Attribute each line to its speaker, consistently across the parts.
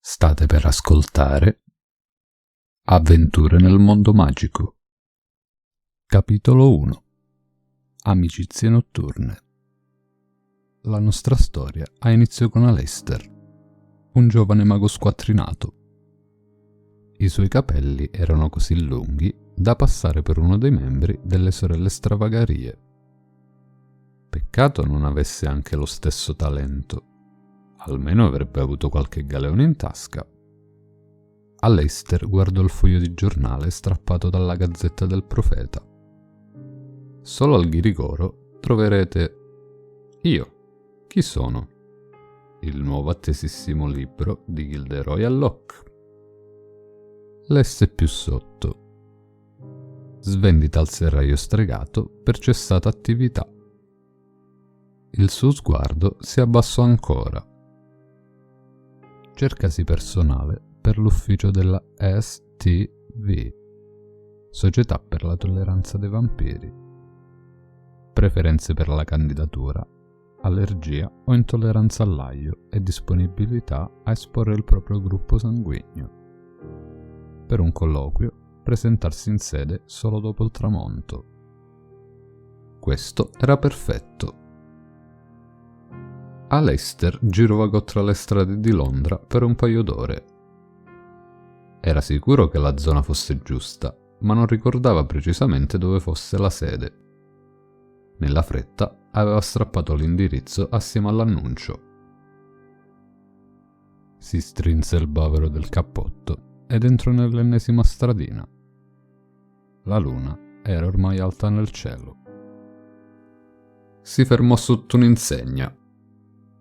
Speaker 1: State per ascoltare Avventure nel mondo magico. Capitolo 1. Amicizie notturne. La nostra storia ha inizio con Aleister, un giovane mago squattrinato. I suoi capelli erano così lunghi da passare per uno dei membri delle sorelle Stravagarie. Peccato non avesse anche lo stesso talento. Almeno avrebbe avuto qualche galeone in tasca. Aleister guardò il foglio di giornale strappato dalla Gazzetta del Profeta. Solo al ghirigoro troverete Io, chi sono? Il nuovo attesissimo libro di Gilderoy Allocq. Lesse più sotto. Svendita al serraglio stregato per cessata attività. Il suo sguardo si abbassò ancora. Cercasi personale per l'ufficio della STV, Società per la tolleranza dei vampiri. Preferenze per la candidatura, allergia o intolleranza all'aglio e disponibilità a esporre il proprio gruppo sanguigno. Per un colloquio, presentarsi in sede solo dopo il tramonto. Questo era perfetto. Aleister girovagò tra le strade di Londra per un paio d'ore. Era sicuro che la zona fosse giusta, ma non ricordava precisamente dove fosse la sede. Nella fretta aveva strappato l'indirizzo assieme all'annuncio. Si strinse il bavero del cappotto ed entrò nell'ennesima stradina. La luna era ormai alta nel cielo. Si fermò sotto un'insegna.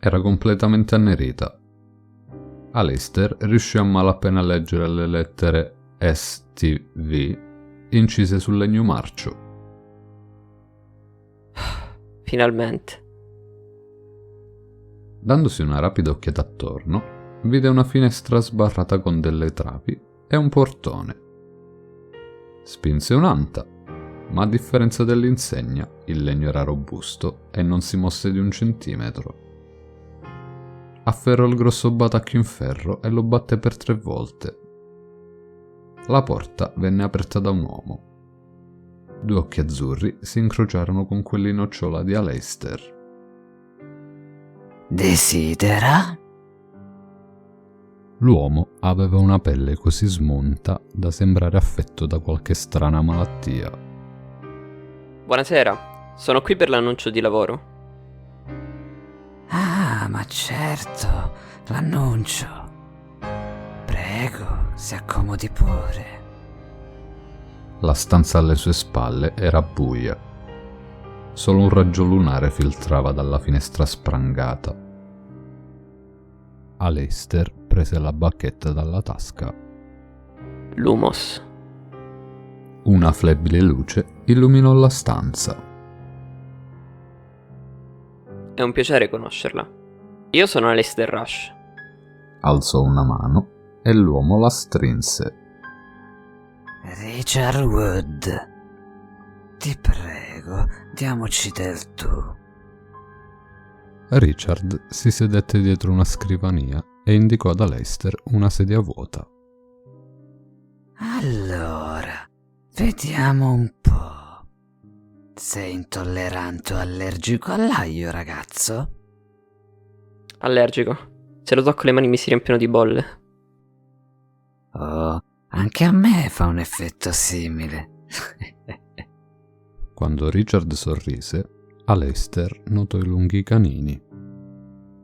Speaker 1: Era completamente annerita. Aleister riuscì a malapena a leggere le lettere STV incise sul legno marcio.
Speaker 2: Finalmente.
Speaker 1: Dandosi una rapida occhiata attorno, vide una finestra sbarrata con delle travi e un portone. Spinse un'anta, ma a differenza dell'insegna, il legno era robusto e non si mosse di un centimetro. Afferrò il grosso batacchio in ferro e lo batté per 3 volte. La porta venne aperta da un uomo. 2 occhi azzurri si incrociarono con quelli nocciola di Aleister.
Speaker 3: Desidera?
Speaker 1: L'uomo aveva una pelle così smunta da sembrare affetto da qualche strana malattia.
Speaker 2: Buonasera, sono qui per l'annuncio di lavoro.
Speaker 3: Ah, ma certo, l'annuncio. Prego, si accomodi pure.
Speaker 1: La stanza alle sue spalle era buia. Solo un raggio lunare filtrava dalla finestra sprangata. Aleister prese la bacchetta dalla tasca.
Speaker 2: Lumos.
Speaker 1: Una flebile luce illuminò la stanza.
Speaker 2: È un piacere conoscerla. Io sono Aleister Rush.
Speaker 1: Alzò una mano e l'uomo la strinse.
Speaker 3: Richard Wood. Ti prego, diamoci del tu.
Speaker 1: Richard si sedette dietro una scrivania e indicò ad Aleister una sedia vuota.
Speaker 3: Allora, vediamo un po'. Sei intollerante o allergico all'aglio, ragazzo?
Speaker 2: Allergico. Se lo tocco le mani mi si riempiono di bolle.
Speaker 3: Oh, anche a me fa un effetto simile.
Speaker 1: Quando Richard sorrise, Aleister notò i lunghi canini.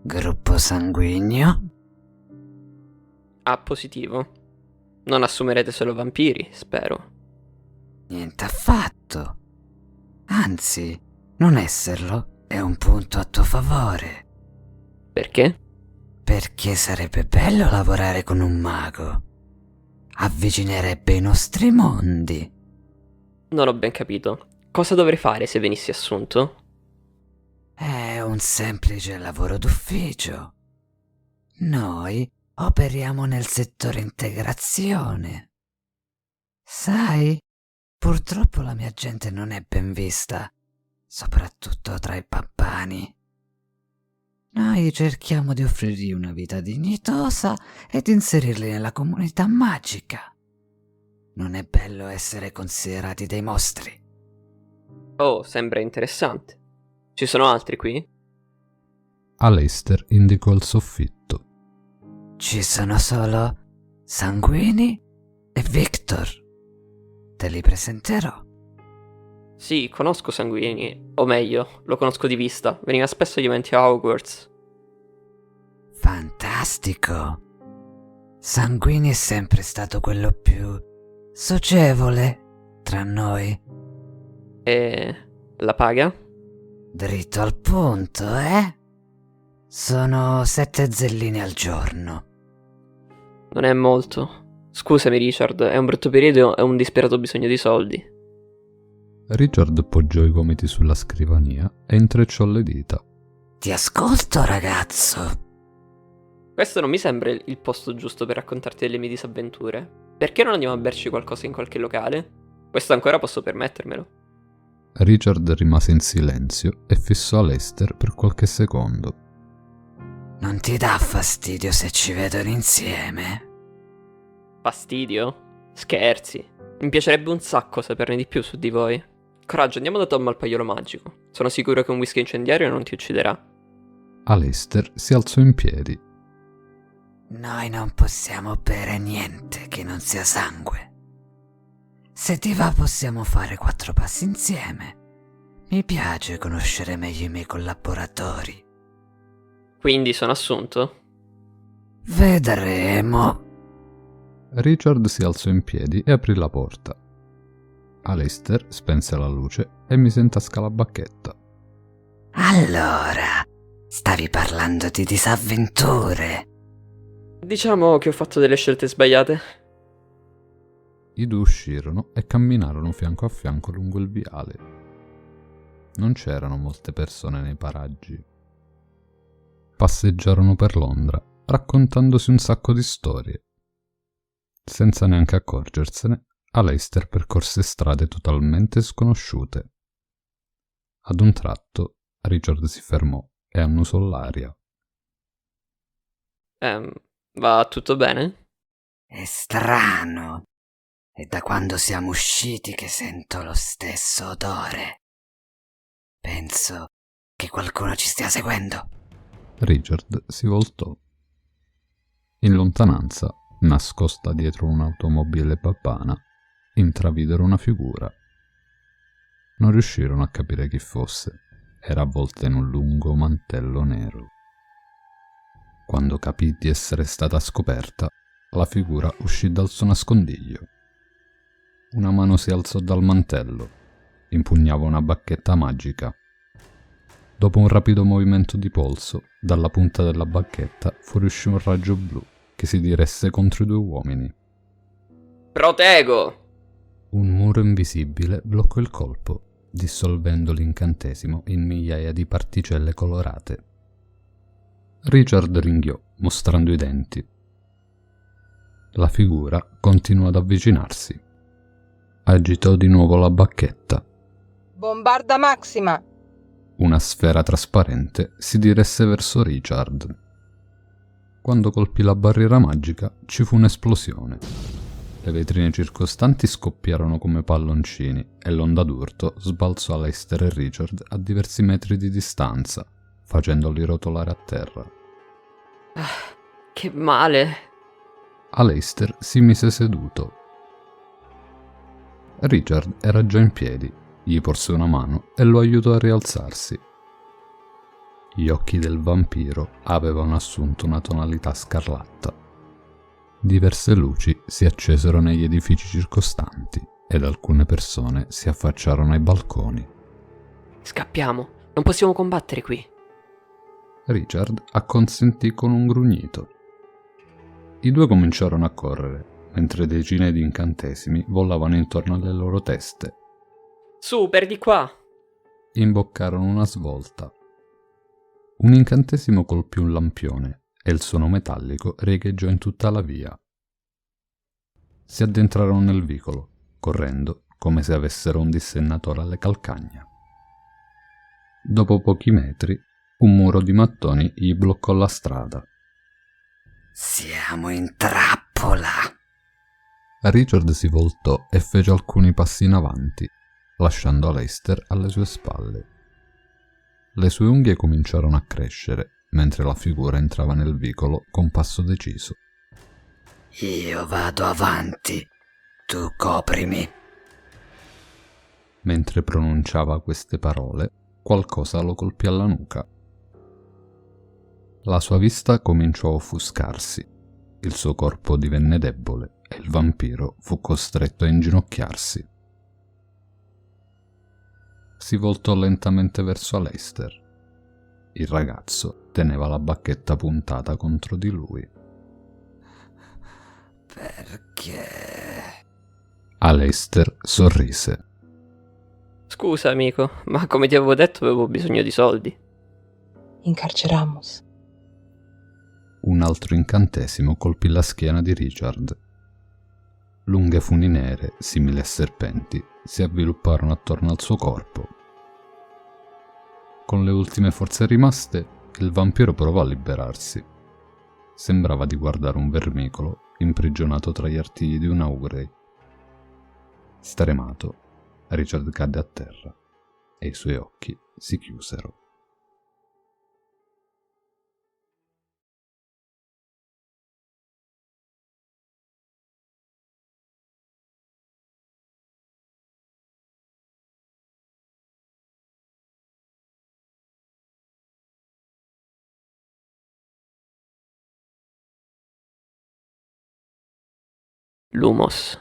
Speaker 3: Gruppo sanguigno?
Speaker 2: A positivo. Non assumerete solo vampiri, spero.
Speaker 3: Niente affatto. Anzi, non esserlo è un punto a tuo favore.
Speaker 2: Perché?
Speaker 3: Perché sarebbe bello lavorare con un mago. Avvicinerebbe i nostri mondi.
Speaker 2: Non ho ben capito. Cosa dovrei fare se venissi assunto?
Speaker 3: È un semplice lavoro d'ufficio. Noi operiamo nel settore integrazione. Sai, purtroppo la mia gente non è ben vista, soprattutto tra i pappani. Noi cerchiamo di offrirgli una vita dignitosa ed inserirli nella comunità magica. Non è bello essere considerati dei mostri.
Speaker 2: Oh, sembra interessante. Ci sono altri qui?
Speaker 1: Aleister indicò il soffitto.
Speaker 3: Ci sono solo Sanguini e Victor. Te li presenterò.
Speaker 2: Sì, conosco Sanguini, o meglio, lo conosco di vista. Veniva spesso agli eventi a Hogwarts.
Speaker 3: Fantastico. Sanguini è sempre stato quello più socievole tra noi.
Speaker 2: E la paga?
Speaker 3: Dritto al punto, eh? Sono 7 zellini al giorno.
Speaker 2: Non è molto. Scusami, Richard, è un brutto periodo e un disperato bisogno di soldi.
Speaker 1: Richard poggiò i gomiti sulla scrivania e intrecciò le dita.
Speaker 3: Ti ascolto, ragazzo.
Speaker 2: Questo non mi sembra il posto giusto per raccontarti delle mie disavventure. Perché non andiamo a berci qualcosa in qualche locale? Questo ancora posso permettermelo.
Speaker 1: Richard rimase in silenzio e fissò Aleister per qualche secondo.
Speaker 3: Non ti dà fastidio se ci vedono insieme?
Speaker 2: Fastidio? Scherzi. Mi piacerebbe un sacco saperne di più su di voi. Coraggio, andiamo da Tom al paiolo magico. Sono sicuro che un whisky incendiario non ti ucciderà.
Speaker 1: Aleister si alzò in piedi.
Speaker 3: Noi non possiamo bere niente che non sia sangue. Se ti va possiamo fare 4 passi insieme. Mi piace conoscere meglio i miei collaboratori.
Speaker 2: Quindi sono assunto?
Speaker 3: Vedremo.
Speaker 1: Richard si alzò in piedi e aprì la porta. Aleister spense la luce e mise in tasca la bacchetta.
Speaker 3: Allora, stavi parlando di disavventure.
Speaker 2: Diciamo che ho fatto delle scelte sbagliate.
Speaker 1: I due uscirono e camminarono fianco a fianco lungo il viale. Non c'erano molte persone nei paraggi. Passeggiarono per Londra, raccontandosi un sacco di storie. Senza neanche accorgersene, Aleister percorse strade totalmente sconosciute. Ad un tratto, Richard si fermò e annusò l'aria.
Speaker 2: Va tutto bene?
Speaker 3: È strano. È da quando siamo usciti che sento lo stesso odore. Penso che qualcuno ci stia seguendo.
Speaker 1: Richard si voltò. In lontananza, nascosta dietro un'automobile papana, intravidero una figura. Non riuscirono a capire chi fosse. Era avvolta in un lungo mantello nero. Quando capì di essere stata scoperta, la figura uscì dal suo nascondiglio. Una mano si alzò dal mantello, impugnava una bacchetta magica. Dopo un rapido movimento di polso, dalla punta della bacchetta fuoriuscì un raggio blu che si diresse contro i due uomini.
Speaker 2: Protego!
Speaker 1: Un muro invisibile bloccò il colpo, dissolvendo l'incantesimo in migliaia di particelle colorate. Richard ringhiò, mostrando i denti. La figura continuò ad avvicinarsi. Agitò di nuovo la bacchetta.
Speaker 4: Bombarda Maxima!
Speaker 1: Una sfera trasparente si diresse verso Richard. Quando colpì la barriera magica, ci fu un'esplosione. Le vetrine circostanti scoppiarono come palloncini e l'onda d'urto sbalzò Aleister e Richard a diversi metri di distanza, facendoli rotolare a terra.
Speaker 2: Che male.
Speaker 1: Aleister si mise seduto. Richard era già in piedi, gli porse una mano e lo aiutò a rialzarsi. Gli occhi del vampiro avevano assunto una tonalità scarlatta. Diverse luci si accesero negli edifici circostanti ed alcune persone si affacciarono ai balconi.
Speaker 2: Scappiamo, non possiamo combattere qui.
Speaker 1: Richard acconsentì con un grugnito. I due cominciarono a correre, mentre decine di incantesimi volavano intorno alle loro teste.
Speaker 2: Su, per di qua!
Speaker 1: Imboccarono una svolta. Un incantesimo colpì un lampione e il suono metallico riecheggiò in tutta la via. Si addentrarono nel vicolo, correndo come se avessero un dissennatore alle calcagna. Dopo pochi metri, Un muro di mattoni gli bloccò la strada.
Speaker 3: Siamo in trappola.
Speaker 1: Richard si voltò e fece alcuni passi in avanti, lasciando Aleister alle sue spalle. Le sue unghie cominciarono a crescere, mentre la figura entrava nel vicolo con passo deciso.
Speaker 3: Io vado avanti, tu coprimi.
Speaker 1: Mentre pronunciava queste parole, qualcosa lo colpì alla nuca. La sua vista cominciò a offuscarsi, il suo corpo divenne debole e il vampiro fu costretto a inginocchiarsi. Si voltò lentamente verso Aleister. Il ragazzo teneva la bacchetta puntata contro di lui.
Speaker 3: Perché?
Speaker 1: Aleister sorrise.
Speaker 2: Scusa, amico, ma come ti avevo detto avevo bisogno di soldi.
Speaker 4: Incarceramos.
Speaker 1: Un altro incantesimo colpì la schiena di Richard. Lunghe funi nere, simili a serpenti, si avvilupparono attorno al suo corpo. Con le ultime forze rimaste, il vampiro provò a liberarsi. Sembrava di guardare un vermicolo imprigionato tra gli artigli di un Auguray. Stremato, Richard cadde a terra e i suoi occhi si chiusero.
Speaker 2: Lumos.